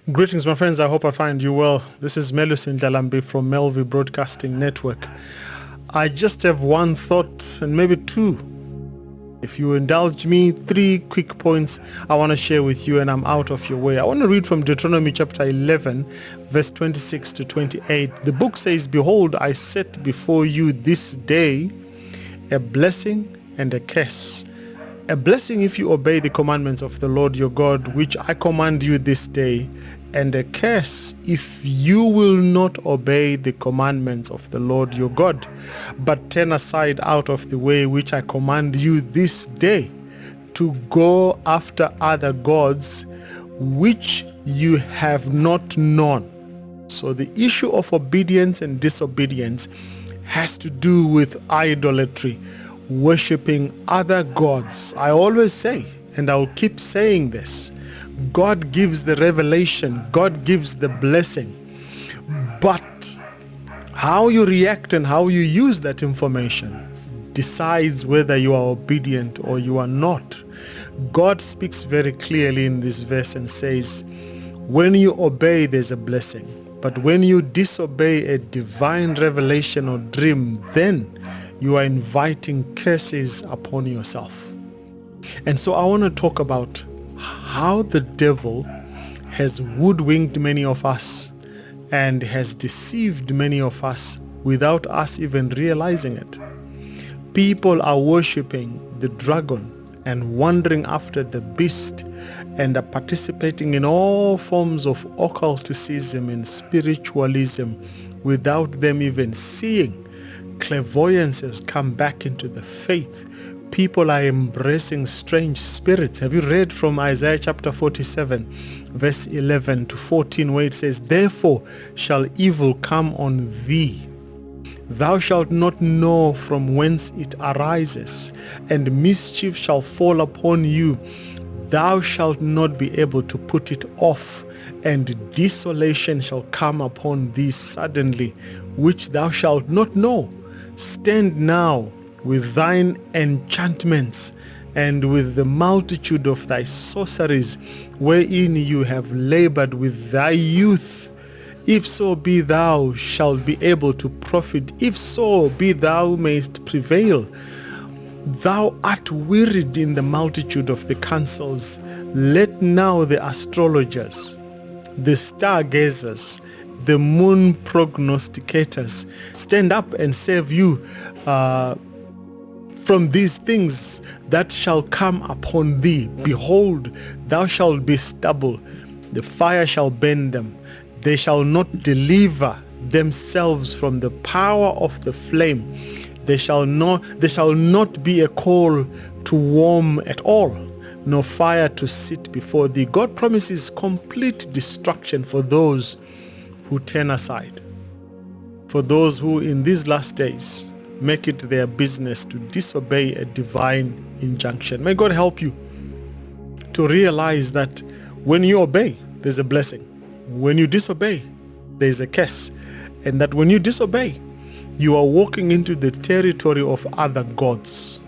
Greetings, my friends. I hope I find you well. This is Melusi Ndhlalambi from MelVee Broadcasting Network. I just have one thought and maybe two. If you indulge me, 3 quick points I want to share with you, and I'm out of your way. I want to read from Deuteronomy chapter 11, verse 26 to 28. The book says, "Behold, I set before you this day a blessing and a curse. A blessing if you obey the commandments of the Lord your God, which I command you this day, and a curse if you will not obey the commandments of the Lord your God, but turn aside out of the way which I command you this day, to go after other gods which you have not known." So the issue of obedience and disobedience has to do with idolatry, worshipping other gods. I always say, and I'll keep saying this, God gives the revelation, God gives the blessing, but how you react and how you use that information decides whether you are obedient or you are not. God speaks very clearly in this verse and says, when you obey, there's a blessing, but when you disobey a divine revelation or dream, then you are inviting curses upon yourself. And so I want to talk about how the devil has hoodwinked many of us and has deceived many of us without us even realizing it. People are worshiping the dragon and wandering after the beast and are participating in all forms of occulticism and spiritualism without them even seeing. Clairvoyance has come back into the faith. People are embracing strange spirits. Have you read from Isaiah chapter 47, verse 11 to 14, where it says, "Therefore shall evil come on thee. Thou shalt not know from whence it arises, and mischief shall fall upon you. Thou shalt not be able to put it off, and desolation shall come upon thee suddenly, which thou shalt not know. Stand now with thine enchantments and with the multitude of thy sorceries, wherein you have labored with thy youth. If so be thou shalt be able to profit, if so be thou mayst prevail. Thou art wearied in the multitude of the counsels. Let now the astrologers, the stargazers, the moon prognosticators stand up and save you from these things that shall come upon thee. Behold, thou shalt be stubble, the fire shall burn them. They shall not deliver themselves from the power of the flame. There shall not be a coal to warm at all, no fire to sit before thee." God promises complete destruction for those who turn aside, for those who in these last days make it their business to disobey a divine injunction. May God help you to realize that when you obey, there's a blessing. When you disobey, there's a curse. And that when you disobey, you are walking into the territory of other gods.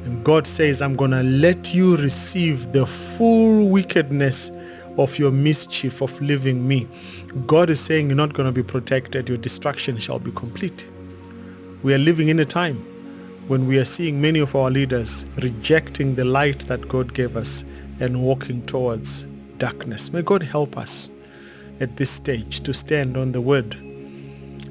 And God says, I'm going to let you receive the full wickedness of your mischief of leaving me. God is saying you're not going to be protected. Your destruction shall be complete. We are living in a time when we are seeing many of our leaders rejecting the light that God gave us and walking towards darkness. May God help us at this stage to stand on the word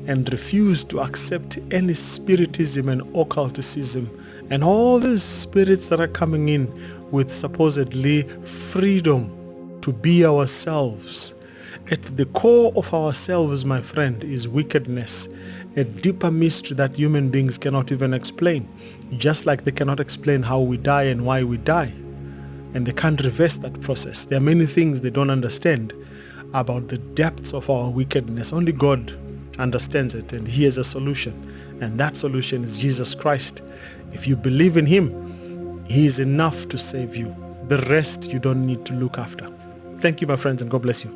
and refuse to accept any spiritism and occulticism and all these spirits that are coming in with supposedly freedom to be ourselves. At the core of ourselves, my friend, is wickedness, a deeper mystery that human beings cannot even explain, just like they cannot explain how we die and why we die. And they can't reverse that process. There are many things they don't understand about the depths of our wickedness. Only God understands it, and He has a solution. And that solution is Jesus Christ. If you believe in Him, He is enough to save you. The rest you don't need to look after. Thank you, my friends, and God bless you.